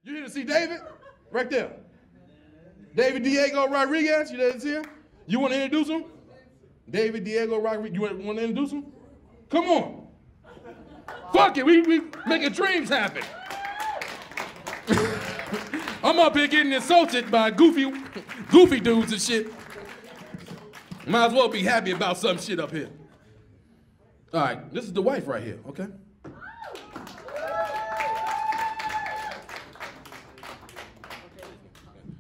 You here to see David? Right there. David Diego Rodriguez, you there to see him? You want to introduce him? David Diego Rodriguez, you want to introduce him? Come on. Fuck it, we making dreams happen. I'm up here getting insulted by goofy dudes and shit. Might as well be happy about some shit up here. All right, this is the wife right here, okay?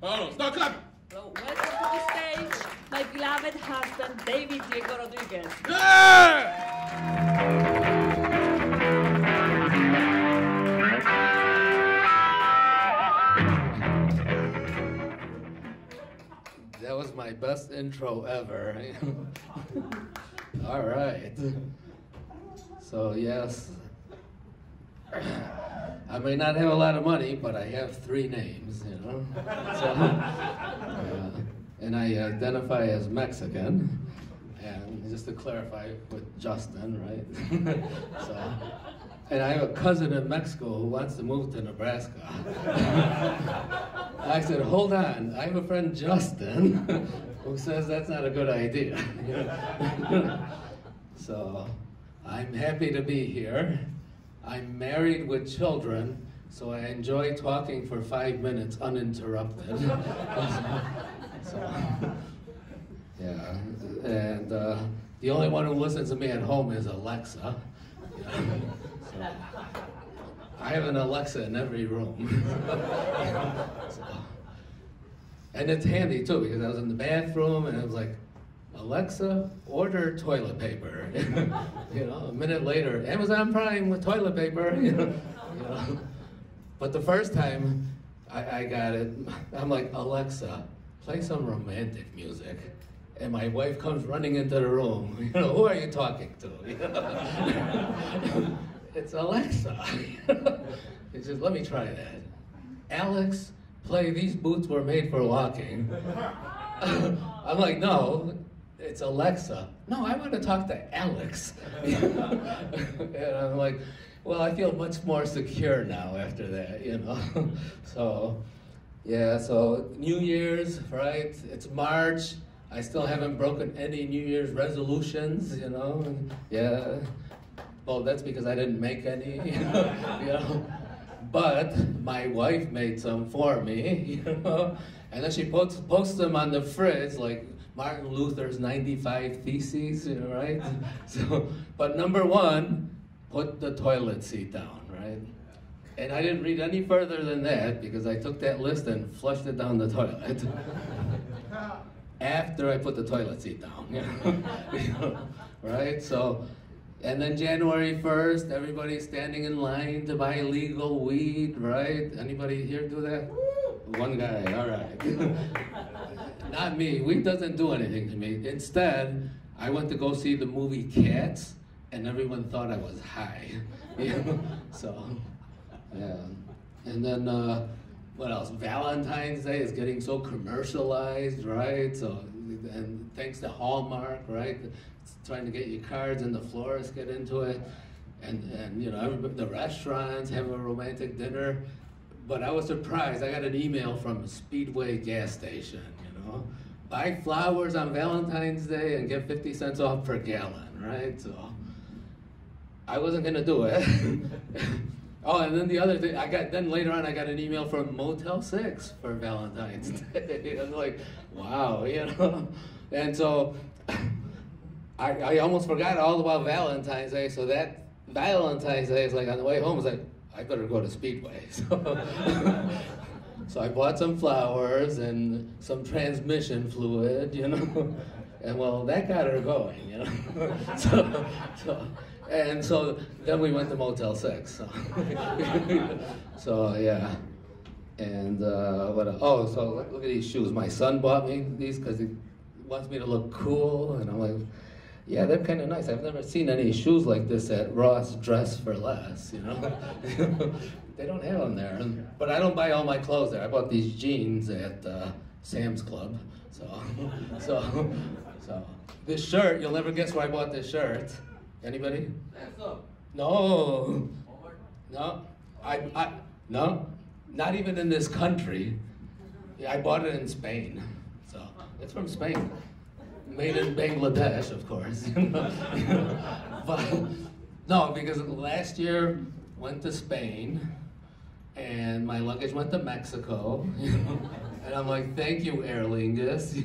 Hold on, start clapping. So, welcome to the stage, my beloved husband, David Diego Rodriguez. Yeah! That was my best intro ever. All right. So yes, I may not have a lot of money, but I have 3 names, you know. So, and I identify as Mexican. And just to clarify with Justin, right? So, and I have a cousin in Mexico who wants to move to Nebraska. I said, hold on, I have a friend, Justin, who says that's not a good idea. So, I'm happy to be here. I'm married with children, so I enjoy talking for 5 minutes uninterrupted. So, yeah, and the only one who listens to me at home is Alexa. So, I have an Alexa in every room. So, and it's handy too, because I was in the bathroom and I was like, Alexa, order toilet paper. You know, a minute later, Amazon Prime with toilet paper. You know. But the first time I got it, I'm like, Alexa, play some romantic music. And my wife comes running into the room. You know, who are you talking to? You know? It's Alexa. He says, let me try that. Alex, play These Boots Were Made for Walking. I'm like, no, it's Alexa. No, I want to talk to Alex. And I'm like, well, I feel much more secure now after that, you know. So, yeah, so New Year's, right? It's March. I still haven't broken any New Year's resolutions, you know. Yeah. Well, that's because I didn't make any, you know. But my wife made some for me, you know. And then she posts them on the fridge, like Martin Luther's 95 Theses, you know, right? So, but number 1, put the toilet seat down, right? And I didn't read any further than that because I took that list and flushed it down the toilet. After I put the toilet seat down, you know, right? So, and then January 1st, everybody's standing in line to buy legal weed, right? Anybody here do that? One guy, all right. Not me, weed doesn't do anything to me. Instead, I went to go see the movie Cats, and everyone thought I was high. You know? So, yeah. And then, what else? Valentine's Day is getting so commercialized, right? So, and thanks to Hallmark, right? It's trying to get you cards and the florists get into it. And you know, the restaurants have a romantic dinner. But I was surprised, I got an email from a Speedway gas station, you know? Buy flowers on Valentine's Day and get 50 cents off per gallon, right? So, I wasn't gonna do it. Oh, and then the other thing, then later on I got an email from Motel 6 for Valentine's Day. I was like, wow, you know? And so, I almost forgot all about Valentine's Day, so that Valentine's Day is like on the way home, I was like, I better go to Speedway. So I bought some flowers and some transmission fluid, you know? And well, that got her going, you know? So then we went to Motel 6. So yeah. And what else? Oh, so look at these shoes. My son bought me these because he wants me to look cool. And I'm like, yeah, they're kind of nice. I've never seen any shoes like this at Ross Dress for Less, you know? They don't have them there. But I don't buy all my clothes there. I bought these jeans at Sam's Club. So this shirt, you'll never guess where I bought this shirt. Anybody? No. No. No. not even in this country. Yeah, I bought it in Spain, so it's from Spain. Made in Bangladesh, of course. But no, because last year went to Spain, and my luggage went to Mexico. And I'm like, thank you, Aer Lingus,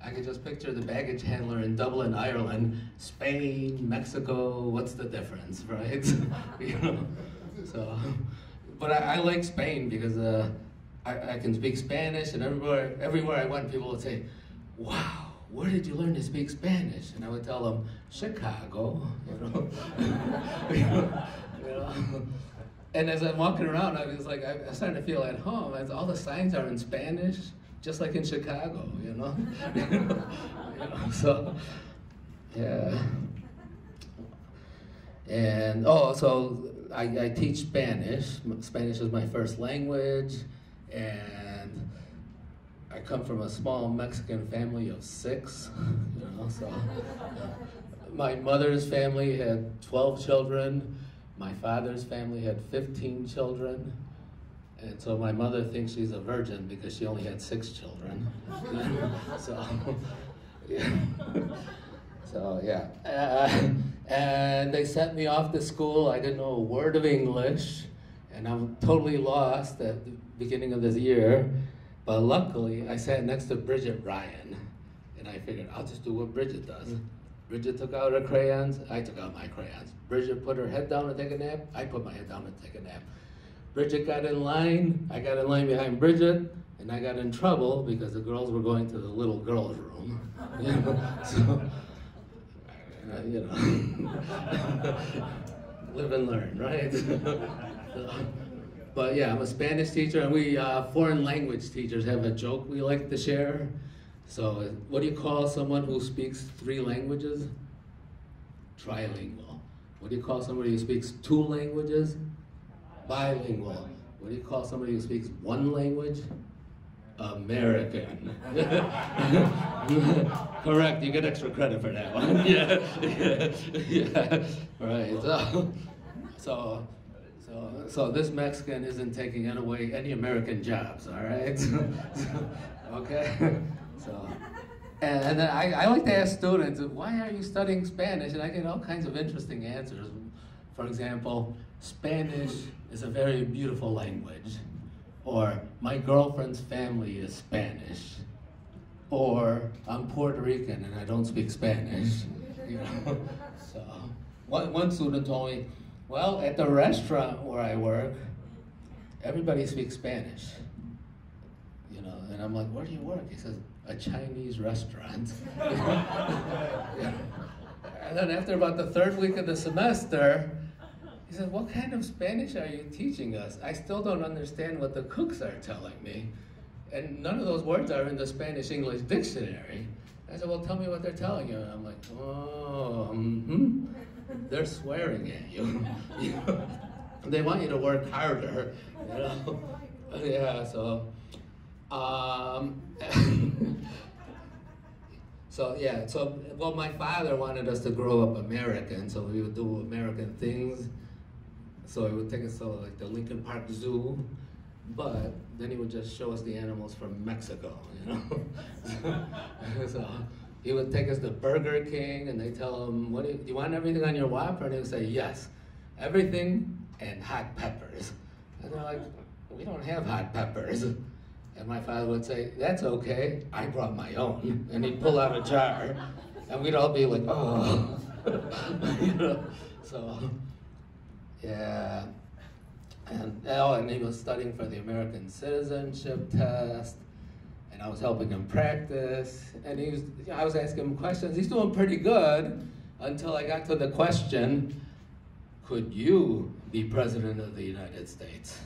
I could just picture the baggage handler in Dublin, Ireland, Spain, Mexico, what's the difference, right? So, but I like Spain because I can speak Spanish, and everywhere I went, people would say, wow, where did you learn to speak Spanish? And I would tell them, Chicago, And as I'm walking around, I was like, I'm starting to feel at home. All the signs are in Spanish, just like in Chicago, So, yeah. And so I teach Spanish. Spanish is my first language, and I come from a small Mexican family of 6, so my mother's family had 12 children. My father's family had 15 children. And so my mother thinks she's a virgin because she only had 6 children. So, yeah. So, yeah. And they sent me off to school. I didn't know a word of English, and I'm totally lost at the beginning of this year. But luckily, I sat next to Bridget Ryan, and I figured I'll just do what Bridget does. Bridget took out her crayons, I took out my crayons. Bridget put her head down to take a nap, I put my head down to take a nap. Bridget got in line, I got in line behind Bridget, and I got in trouble because the girls were going to the little girls' room. So, live and learn, right? But yeah, I'm a Spanish teacher, and we foreign language teachers have a joke we like to share. So what do you call someone who speaks 3 languages? Trilingual. What do you call somebody who speaks 2 languages? Bilingual. What do you call somebody who speaks 1 language? American. Correct, you get extra credit for that one. Yeah. Right. So this Mexican isn't taking away any American jobs, all right? Okay. So, and then I like to ask students, why are you studying Spanish? And I get all kinds of interesting answers. For example, Spanish is a very beautiful language. Or, my girlfriend's family is Spanish. Or, I'm Puerto Rican and I don't speak Spanish. So, one student told me, well, at the restaurant where I work, everybody speaks Spanish. And I'm like, where do you work? He says, a Chinese restaurant. And then after about the 3rd week of the semester, he said, what kind of Spanish are you teaching us? I still don't understand what the cooks are telling me. And none of those words are in the Spanish-English dictionary. I said, well, tell me what they're telling you. And I'm like, they're swearing at you. They want you to work harder. Yeah, so. Well, my father wanted us to grow up American, so we would do American things. So he would take us to like the Lincoln Park Zoo, but then he would just show us the animals from Mexico, So he would take us to Burger King, and they tell him, do you want everything on your Whopper? And he would say, yes, everything and hot peppers. And they're like, we don't have hot peppers. And my father would say, that's okay, I brought my own. And he'd pull out a jar, and we'd all be like, oh. So, yeah. And he was studying for the American citizenship test, and I was helping him practice. And I was asking him questions. He's doing pretty good until I got to the question, could you be president of the United States?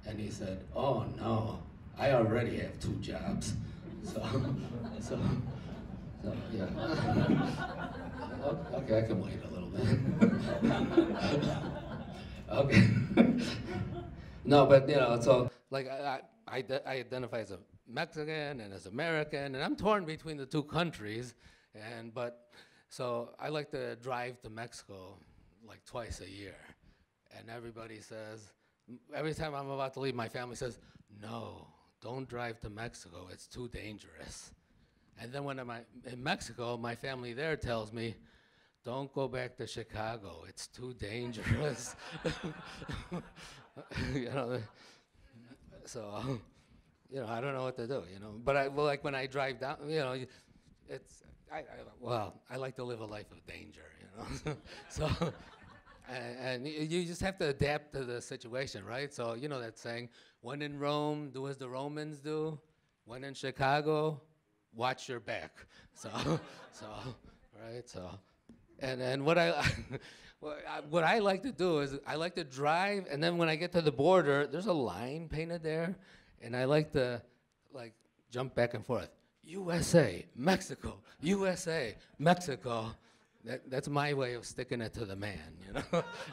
And he said, oh no. I already have 2 jobs, so yeah. Okay, I can wait a little bit. Okay. No, but so like I identify as a Mexican and as American, and I'm torn between the 2 countries, so I like to drive to Mexico like twice a year, and everybody says, every time I'm about to leave, my family says, no, don't drive to Mexico. It's too dangerous. And then when I'm in Mexico, my family there tells me, don't go back to Chicago. It's too dangerous. You know, so, you know, I don't know what to do, you know. But well, like when I drive down, you know, it's, I like to live a life of danger, you know. So, and you just have to adapt to the situation, right? So, you know that saying, when in Rome, do as the Romans do. When in Chicago, watch your back. So, right, so. And what what I like to do is I like to drive, and then when I get to the border, there's a line painted there, and I like to jump back and forth. USA, Mexico, USA, Mexico. That's my way of sticking it to the man, you know.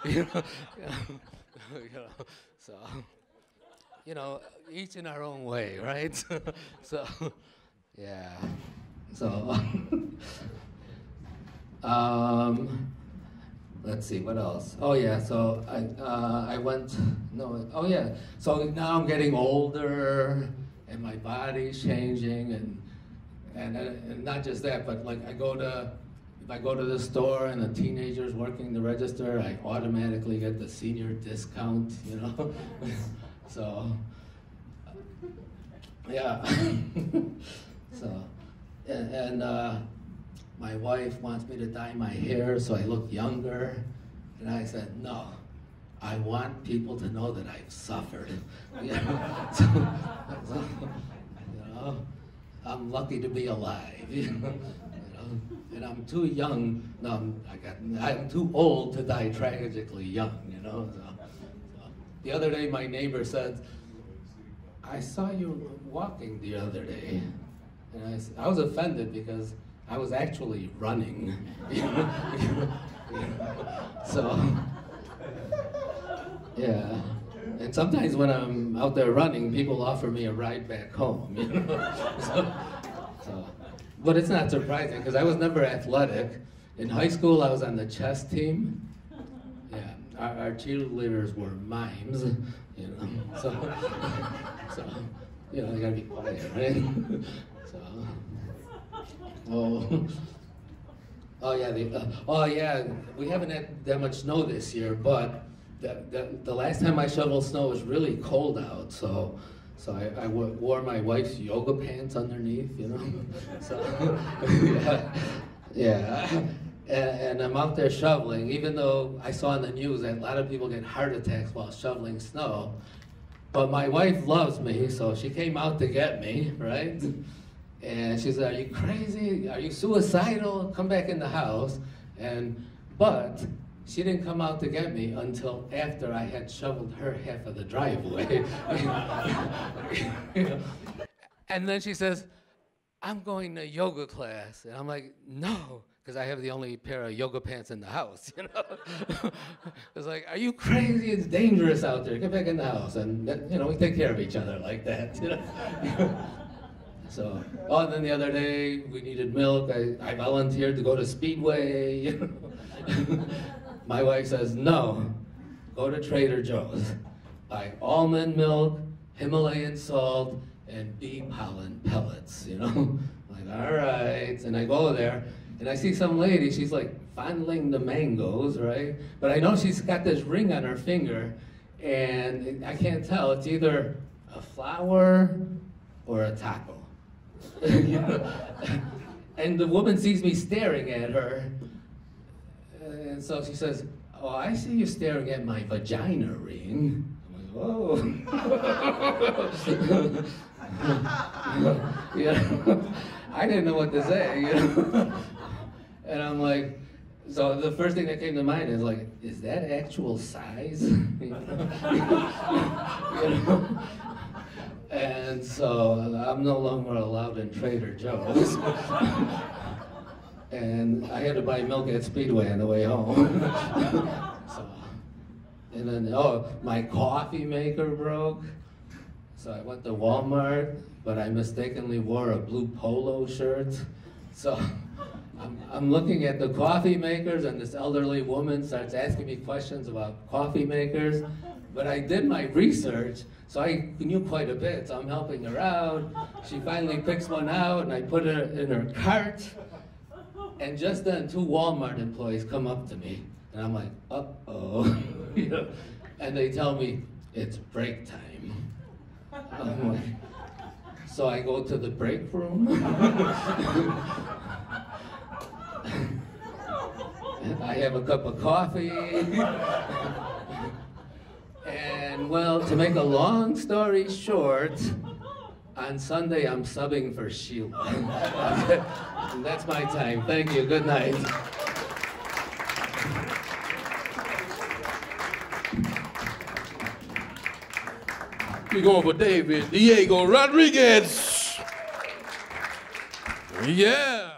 You know, so, you know, each in our own way, right? So, yeah. So. Let's see, what else? Oh yeah, so I went, no, oh yeah. So now I'm getting older and my body's changing and not just that, but like if I go to the store and the teenager's working the register, I automatically get the senior discount, you know? So, yeah. So, and my wife wants me to dye my hair so I look younger. And I said, no, I want people to know that I've suffered. You know? So, you know, I'm lucky to be alive. You know? And I'm too young, no, I'm too old to die tragically young, you know. So the other day my neighbor said, I saw you walking the other day. And I was offended because I was actually running, you know? So, yeah. And sometimes when I'm out there running, people offer me a ride back home, you know? So, but it's not surprising, because I was never athletic. In high school, I was on the chess team. Yeah, our cheerleaders were mimes, you know? So, you know, you gotta be quiet, right? So. Oh yeah, we haven't had that much snow this year, but the last time I shoveled snow was really cold out, so I wore my wife's yoga pants underneath, you know. So yeah. And I'm out there shoveling, even though I saw on the news that a lot of people get heart attacks while shoveling snow. But my wife loves me, so she came out to get me, right? And she said, are you crazy? Are you suicidal? Come back in the house. But she didn't come out to get me until after I had shoveled her half of the driveway. You know? And then she says, I'm going to yoga class. And I'm like, no, because I have the only pair of yoga pants in the house, you know? It's like, are you crazy? It's dangerous out there. Get back in the house. And, you know, we take care of each other like that, you know? So, and then the other day we needed milk. I volunteered to go to Speedway. You know? My wife says, no, go to Trader Joe's. Buy almond milk, Himalayan salt, and bee pollen pellets, you know? I'm like, all right. And I go there, and I see some lady, she's like fondling the mangoes, right? But I know she's got this ring on her finger, and I can't tell. It's either a flower or a taco. You know? And the woman sees me staring at her, and so she says, oh, I see you staring at my vagina ring. I'm like, whoa. You know? I didn't know what to say, you know? And I'm like, so the first thing that came to mind is like, is that actual size? You know? And so I'm no longer allowed in Trader Joe's. And I had to buy milk at Speedway on the way home. So, and then, my coffee maker broke. So I went to Walmart, but I mistakenly wore a blue polo shirt. So I'm looking at the coffee makers, and this elderly woman starts asking me questions about coffee makers. But I did my research, so I knew quite a bit. So I'm helping her out. She finally picks one out, and I put it in her cart. And just then, 2 Walmart employees come up to me, and I'm like, uh-oh. You know? And they tell me, it's break time. I'm like, so I go to the break room. I have a cup of coffee. And well, to make a long story short, on Sunday I'm subbing for Sheila. And that's my time. Thank you. Good night. We're going for David Diego Rodriguez. Yeah.